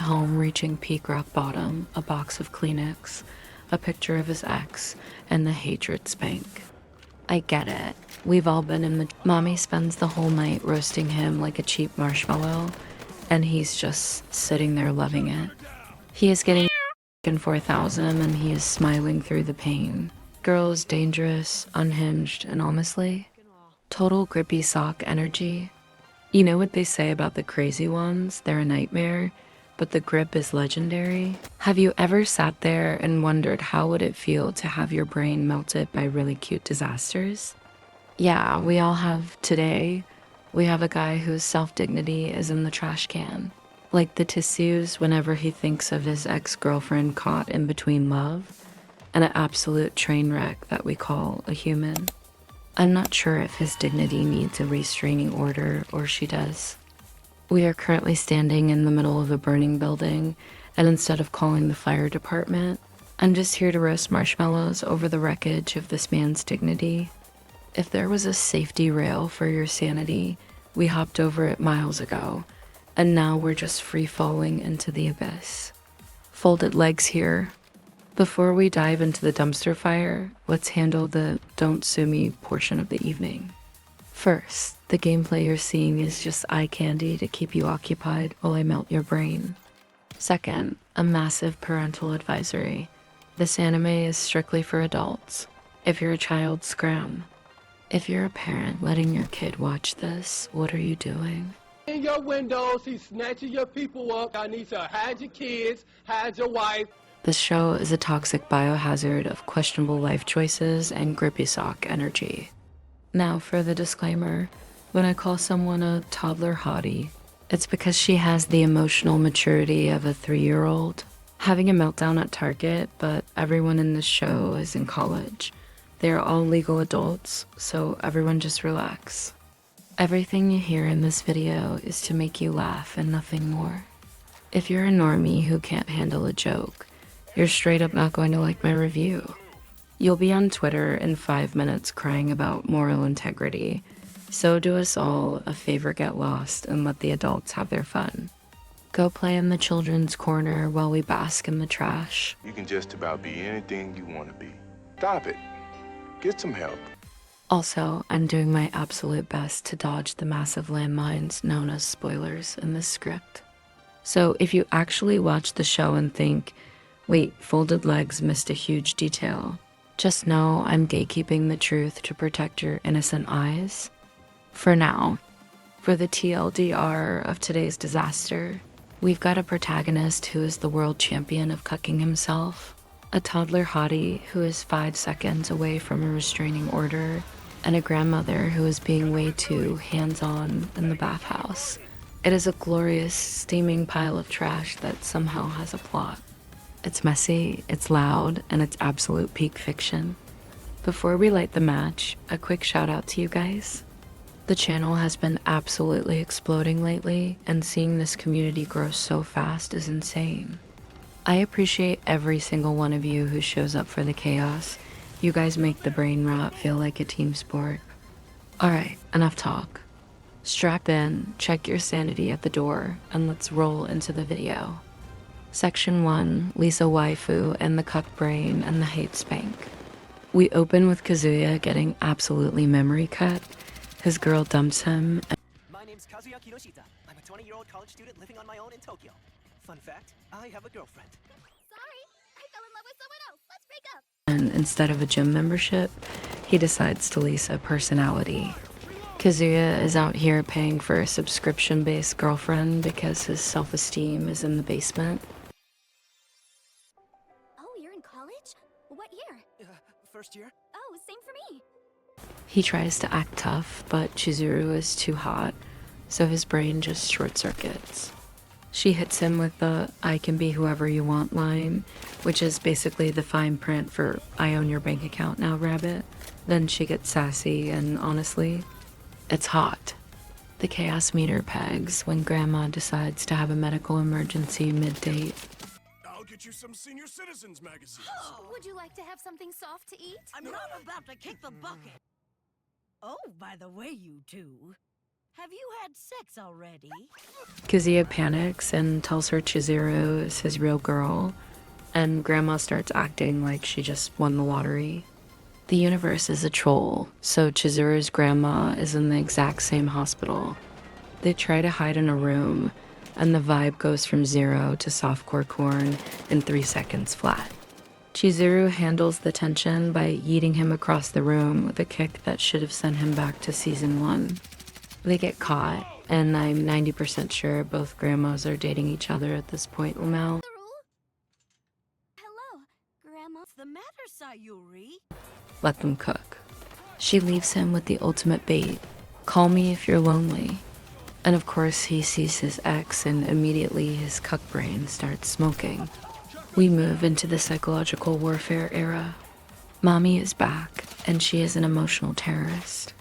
home reaching peak rock bottom, a box of Kleenex, a picture of his ex, and the hatred spank. I get it. We've all been in the. Mommy spends the whole night roasting him like a cheap marshmallow, and he's just sitting there loving it. He is getting 4,000 and he is smiling through the pain. Girl is dangerous, unhinged, and honestly, total grippy sock energy. You know what they say about the crazy ones? They're a nightmare, but the grip is legendary. Have you ever sat there and wondered how would it feel to have your brain melted by really cute disasters? Yeah, we all have today. We have a guy whose self-dignity is in the trash can. Like the tissues whenever he thinks of his ex-girlfriend caught in between love and an absolute train wreck that we call a human. I'm not sure if his dignity needs a restraining order or she does. We are currently standing in the middle of a burning building, and instead of calling the fire department, I'm just here to roast marshmallows over the wreckage of this man's dignity. If there was a safety rail for your sanity, we hopped over it miles ago, and now we're just free falling into the abyss. Folded legs here. Before we dive into the dumpster fire, let's handle the don't sue me portion of the evening. First, the gameplay you're seeing is just eye candy to keep you occupied while I melt your brain. Second, a massive parental advisory. This anime is strictly for adults. If you're a child, scram. If you're a parent letting your kid watch this, what are you doing? In your windows, he's snatching your people up. I need to hide your kids, hide your wife. This show is a toxic biohazard of questionable life choices and grippy sock energy. Now for the disclaimer, when I call someone a toddler hottie, it's because she has the emotional maturity of a 3-year-old. Having a meltdown at Target, but everyone in this show is in college. They are all legal adults, so everyone just relax. Everything you hear in this video is to make you laugh and nothing more. If you're a normie who can't handle a joke, you're straight up not going to like my review. You'll be on Twitter in 5 minutes crying about moral integrity. So do us all a favor, get lost and let the adults have their fun. Go play in the children's corner while we bask in the trash. You can just about be anything you want to be. Stop it. Get some help. Also, I'm doing my absolute best to dodge the massive landmines known as spoilers in this script. So if you actually watch the show and think, wait, folded legs missed a huge detail, just know I'm gatekeeping the truth to protect your innocent eyes. For now, for the TLDR of today's disaster, we've got a protagonist who is the world champion of cucking himself, a toddler hottie who is 5 seconds away from a restraining order, and a grandmother who is being way too hands-on in the bathhouse. It is a glorious, steaming pile of trash that somehow has a plot. It's messy, it's loud, and it's absolute peak fiction. Before we light the match, a quick shout out to you guys. The channel has been absolutely exploding lately, and seeing this community grow so fast is insane. I appreciate every single one of you who shows up for the chaos. You guys make the brain rot feel like a team sport. Alright, enough talk. Strap in, check your sanity at the door, and let's roll into the video. Section 1, Lisa Waifu and the Cuck Brain and the Hate Spank. We open with Kazuya getting absolutely memory cut. His girl dumps him. My name's Kazuya. I'm a 20-year-old college student living on my own in Tokyo. Fun fact, I have a girlfriend. Sorry, I fell in love with someone else. Let's break up. And instead of a gym membership, he decides to lease a personality. Kazuya is out here paying for a subscription-based girlfriend because his self-esteem is in the basement. Oh, you're in college? What year? First year? Oh, same for me. He tries to act tough, but Chizuru is too hot, so his brain just short-circuits. She hits him with the "I can be whoever you want" line, which is basically the fine print for "I own your bank account now, rabbit." Then she gets sassy, and honestly, it's hot. The chaos meter pegs when Grandma decides to have a medical emergency mid-date. I'll get you some senior citizens magazines. Would you like to have something soft to eat? I'm not about to kick the bucket. Oh, by the way, you two. Have you had sex already? Kazuya panics and tells her Chizuru is his real girl, and Grandma starts acting like she just won the lottery. The universe is a troll, so Chizuru's grandma is in the exact same hospital. They try to hide in a room, and the vibe goes from 0 to softcore corn in 3 seconds flat. Chizuru handles the tension by yeeting him across the room with a kick that should have sent him back to season 1. They get caught, and I'm 90% sure both grandmas are dating each other at this point, Lamau. The rule? Hello, Grandma. What's the matter, Sayuri? Let them cook. She leaves him with the ultimate bait. Call me if you're lonely. And of course, he sees his ex, and immediately his cuck brain starts smoking. We move into the psychological warfare era. Mommy is back, and she is an emotional terrorist.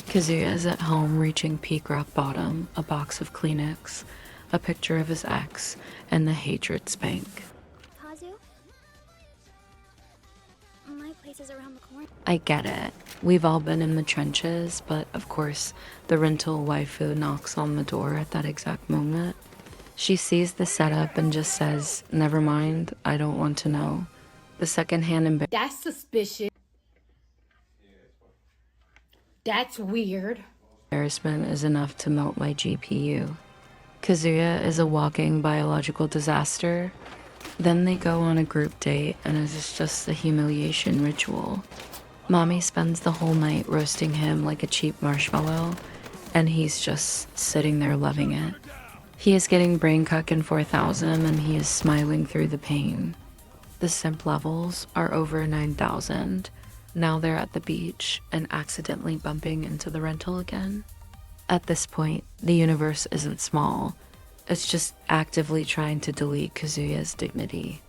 Kazuya is at home reaching peak rock bottom, a box of Kleenex, a picture of his ex, and the hatred spank. Kazu? My place is around the corner. I get it. We've all been in the trenches, but of course, the rental waifu knocks on the door at that exact moment. She sees the setup and just says, "Never mind, I don't want to know." The secondhand That's suspicious. That's weird. embarrassment is enough to melt my GPU. Kazuya is a walking biological disaster. Then they go on a group date, and it is just a humiliation ritual. Mommy spends the whole night roasting him like a cheap marshmallow, and he's just sitting there loving it. He is getting brain cuck in 4000, and he is smiling through the pain. The simp levels are over 9000. Now they're at the beach and accidentally bumping into the rental again. At this point, the universe isn't small. It's just actively trying to delete Kazuya's dignity.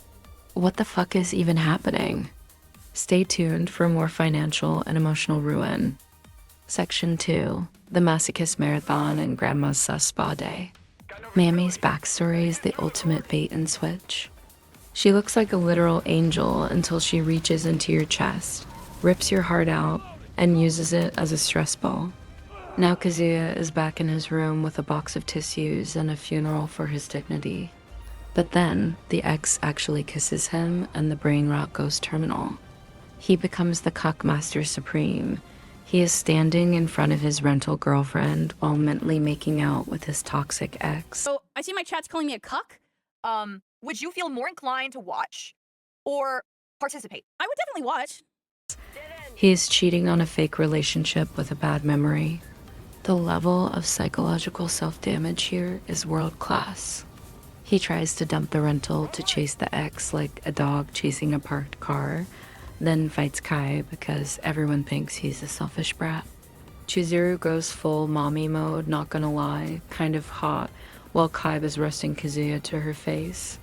What the fuck is even happening? Stay tuned for more financial and emotional ruin. Section 2, the masochist marathon and Grandma's sus spa day. Mammy's backstory is the ultimate bait and switch. She looks like a literal angel until she reaches into your chest, rips your heart out, and uses it as a stress ball. Now Kazuya is back in his room with a box of tissues and a funeral for his dignity. But then, the ex actually kisses him and the brain rot goes terminal. He becomes the cuck master supreme. He is standing in front of his rental girlfriend while mentally making out with his toxic ex. So I see my chat's calling me a cuck. Would you feel more inclined to watch or participate? I would definitely watch. He is cheating on a fake relationship with a bad memory. The level of psychological self-damage here is world class. He tries to dump the rental to chase the ex like a dog chasing a parked car, then fights Kai because everyone thinks he's a selfish brat. Chizuru goes full mommy mode, not gonna lie, kind of hot, while Kai is roasting Kazuya to her face.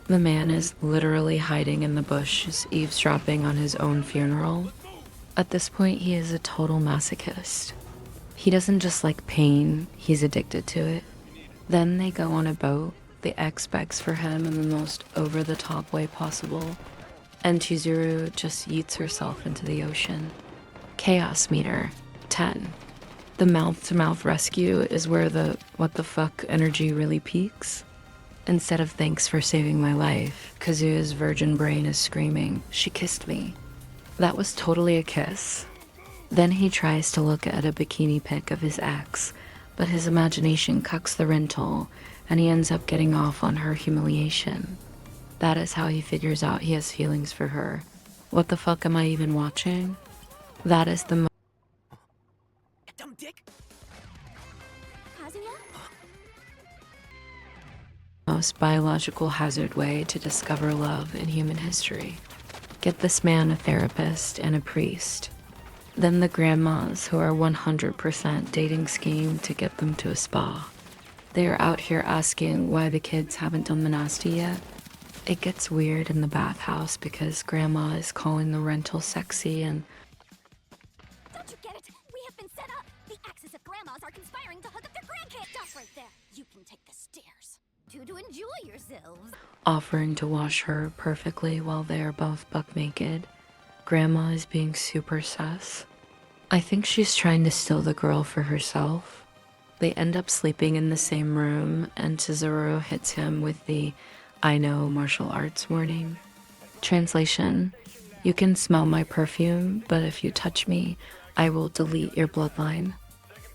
The man is literally hiding in the bushes, eavesdropping on his own funeral. At this point, he is a total masochist. He doesn't just like pain, he's addicted to it. Then they go on a boat. The ex begs for him in the most over-the-top way possible, and Chizuru just yeets herself into the ocean. Chaos meter, 10. The mouth-to-mouth rescue is where the what the fuck energy really peaks. Instead of "thanks for saving my life," Kazuya's virgin brain is screaming, "She kissed me." That was totally a kiss. Then he tries to look at a bikini pic of his ex, but his imagination cucks the rental, and he ends up getting off on her humiliation. That is how he figures out he has feelings for her. What the fuck am I even watching? That is the Dumb dick. Kazuya? most biological hazard way to discover love in human history. Get this man a therapist and a priest. Then the grandmas who are 100% dating scheme to get them to a spa. They are out here asking why the kids haven't done the nasty yet. It gets weird in the bathhouse because grandma is calling the rental sexy and Don't you get it? We have been set up. The axis of grandmas are conspiring to hook up their grandkids. Stop right there. You can take the stairs. To enjoy yourselves. offering to wash her perfectly while they are both buck naked. Grandma is being super sus. I think she's trying to steal the girl for herself. They end up sleeping in the same room, and Chizuru hits him with the "I know martial arts" warning. Translation: you can smell my perfume, but if you touch me, I will delete your bloodline.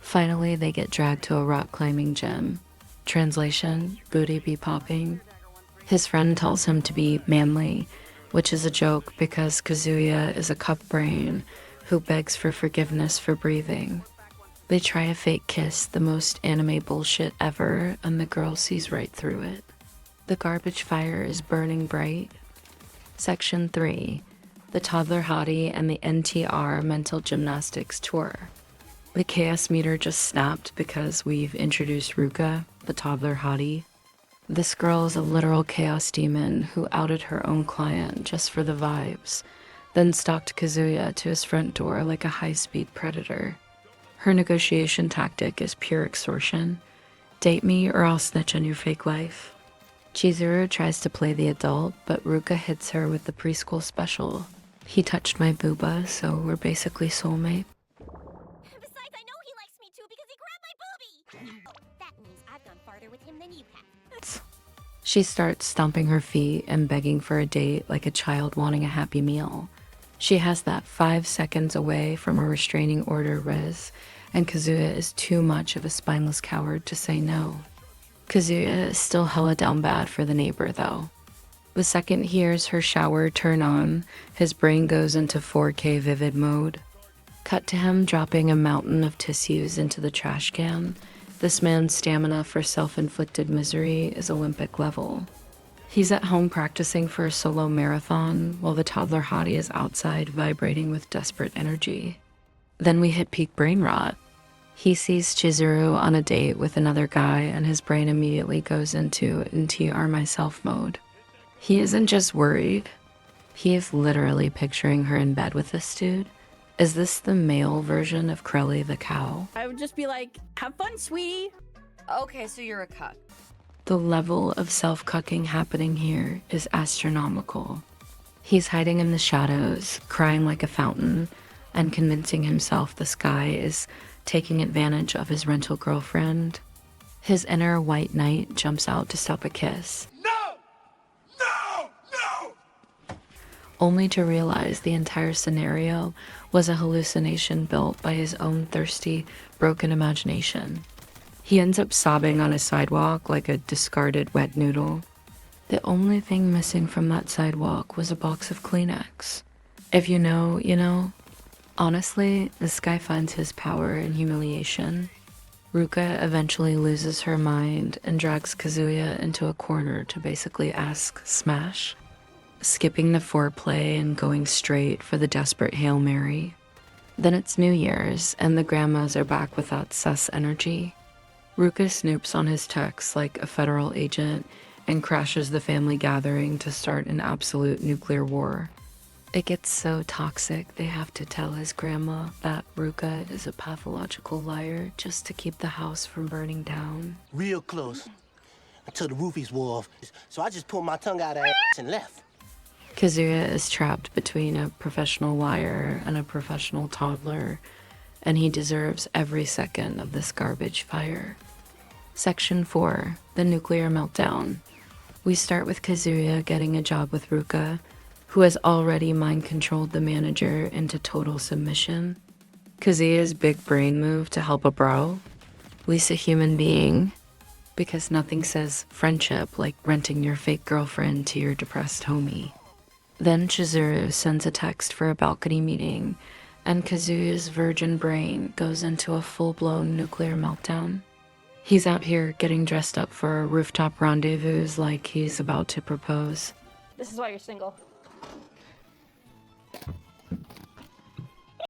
Finally, they get dragged to a rock climbing gym. Translation: booty be popping. His friend tells him to be manly, which is a joke because Kazuya is a cup brain who begs for forgiveness for breathing. They try a fake kiss, the most anime bullshit ever, and the girl sees right through it. The garbage fire is burning bright. Section 3. The Toddler Hottie and the NTR Mental Gymnastics Tour. The chaos meter just snapped because we've introduced Ruka, the Toddler Hottie. This girl is a literal chaos demon who outed her own client just for the vibes, then stalked Kazuya to his front door like a high-speed predator. Her negotiation tactic is pure extortion. Date me or I'll snitch on your fake life. Chizuru tries to play the adult, but Ruka hits her with the preschool special. He touched my booba, so we're basically soulmate. Besides, I know he likes me too because he grabbed my boobie! Oh, that means I've gone farther with him than you have. She starts stomping her feet and begging for a date like a child wanting a happy meal. She has that 5 seconds away from a restraining order res, and Kazuya is too much of a spineless coward to say no. Kazuya is still hella down bad for the neighbor though. The second he hears her shower turn on, his brain goes into 4K vivid mode. Cut to him dropping a mountain of tissues into the trash can. This man's stamina for self-inflicted misery is Olympic level. He's at home practicing for a solo marathon, while the toddler hottie is outside vibrating with desperate energy. Then we hit peak brain rot. He sees Chizuru on a date with another guy, and his brain immediately goes into NTR myself mode. He isn't just worried. He is literally picturing her in bed with this dude. Is this the male version of Crelly the cow? I would just be like, have fun, sweetie. Okay, so you're a cuck. The level of self-cucking happening here is astronomical. He's hiding in the shadows, crying like a fountain, and convincing himself this guy is taking advantage of his rental girlfriend. His inner white knight jumps out to stop a kiss. Only to realize the entire scenario was a hallucination built by his own thirsty, broken imagination. He ends up sobbing on a sidewalk like a discarded wet noodle. The only thing missing from that sidewalk was a box of Kleenex. If you know, you know. Honestly, this guy finds his power in humiliation. Ruka eventually loses her mind and drags Kazuya into a corner to basically ask smash, skipping the foreplay and going straight for the desperate Hail Mary. Then it's New Year's, and the grandmas are back with that sus energy. Ruka snoops on his texts like a federal agent and crashes the family gathering to start an absolute nuclear war. It gets so toxic they have to tell his grandma that Ruka is a pathological liar just to keep the house from burning down. Real close, until the roofies wore off, so I just pulled my tongue out of her ass and left. Kazuya is trapped between a professional liar and a professional toddler, and he deserves every second of this garbage fire. Section 4, the nuclear meltdown. We start with Kazuya getting a job with Ruka, who has already mind-controlled the manager into total submission. Kazuya's big brain move to help a bro. Lease a human being, because nothing says friendship like renting your fake girlfriend to your depressed homie. Then Chizuru sends a text for a balcony meeting, and Kazuya's virgin brain goes into a full-blown nuclear meltdown. He's out here getting dressed up for a rooftop rendezvous like he's about to propose. This is why you're single.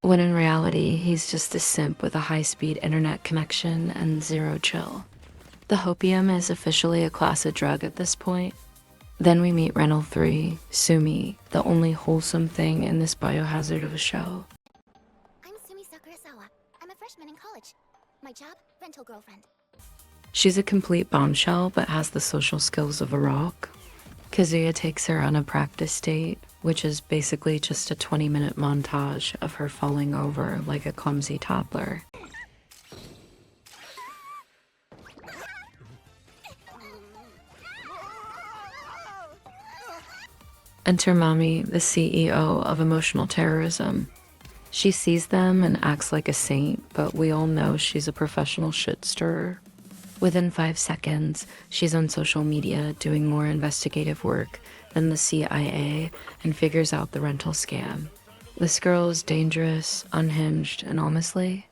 When in reality, he's just a simp with a high-speed internet connection and zero chill. The hopium is officially a class of drug at this point. Then we meet Rental 3, Sumi, the only wholesome thing in this biohazard of a show. I'm Sumi Sakurasawa. I'm a freshman in college. My job, rental girlfriend. She's a complete bombshell, but has the social skills of a rock. Kazuya takes her on a practice date, which is basically just a 20-minute montage of her falling over like a clumsy toddler. Enter Mommy, the CEO of emotional terrorism. She sees them and acts like a saint, but we all know she's a professional shit stirrer. Within 5 seconds, she's on social media doing more investigative work than the CIA and figures out the rental scam. This girl is dangerous, unhinged, and honestly,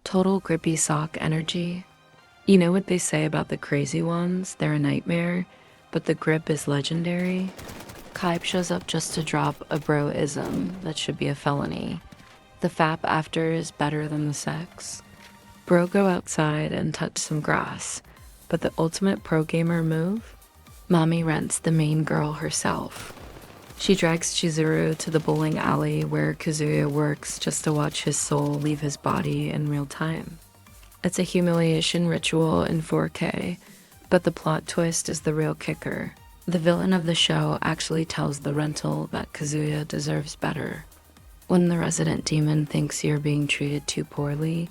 total grippy sock energy. You know what they say about the crazy ones? They're a nightmare, but the grip is legendary. Kybe shows up just to drop a bro-ism that should be a felony. The fap after is better than the sex. Bro go outside and touch some grass, but the ultimate pro gamer move? Mommy rents the main girl herself. She drags Chizuru to the bowling alley where Kazuya works just to watch his soul leave his body in real time. It's a humiliation ritual in 4K, but the plot twist is the real kicker. The villain of the show actually tells the rental that Kazuya deserves better. When the resident demon thinks you're being treated too poorly,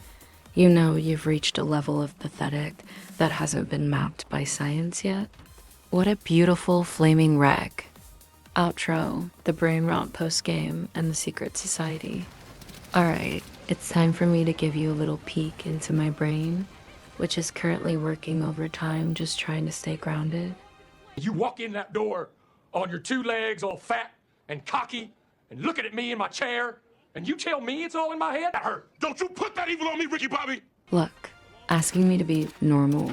you know you've reached a level of pathetic that hasn't been mapped by science yet. What a beautiful flaming wreck. Outro, the brain rot post-game, and the secret society. Alright, it's time for me to give you a little peek into my brain, which is currently working overtime just trying to stay grounded. You walk in that door on your 2 legs, all fat and cocky, and looking at me in my chair, and you tell me it's all in my head? That hurt. Don't you put that evil on me, Ricky Bobby! Look, asking me to be normal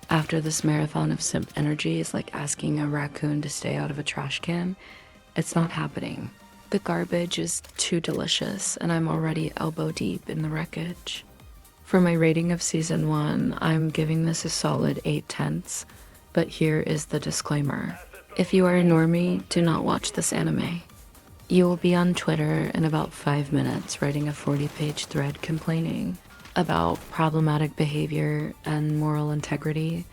after this marathon of simp energy is like asking a raccoon to stay out of a trash can. It's not happening. The garbage is too delicious, and I'm already elbow deep in the wreckage. For my rating of season 1, I'm giving this a solid 8/10, but here is the disclaimer. If you are a normie, do not watch this anime. You will be on Twitter in about 5 minutes writing a 40-page thread complaining about problematic behavior and moral integrity,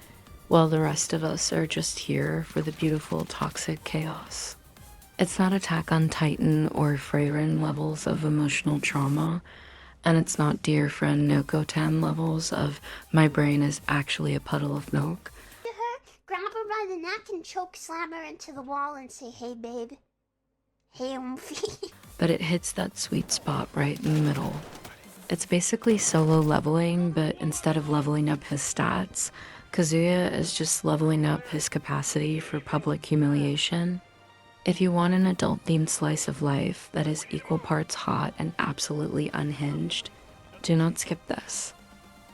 while the rest of us are just here for the beautiful toxic chaos. It's not Attack on Titan or Freyrin levels of emotional trauma, and it's not dear friend Nokotan levels of my brain is actually a puddle of milk. Grab her by the neck and choke slam her into the wall and say, "Hey, babe. Hey, Umfi." But it hits that sweet spot right in the middle. It's basically solo leveling, but instead of leveling up his stats, Kazuya is just leveling up his capacity for public humiliation. If you want an adult-themed slice of life that is equal parts hot and absolutely unhinged, do not skip this.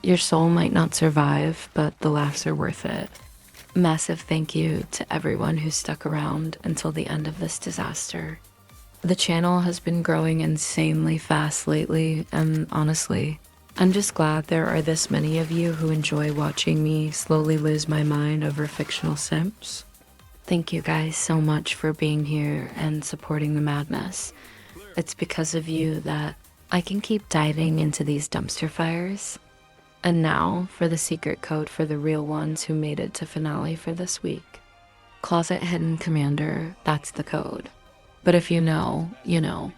Your soul might not survive, but the laughs are worth it. Massive thank you to everyone who stuck around until the end of this disaster. The channel has been growing insanely fast lately, and honestly, I'm just glad there are this many of you who enjoy watching me slowly lose my mind over fictional simps. Thank you guys so much for being here and supporting the madness. It's because of you that I can keep diving into these dumpster fires. And now for the secret code for the real ones who made it to finale for this week. Closet Hidden Commander, that's the code. But if you know, you know.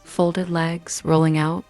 Folded legs rolling out,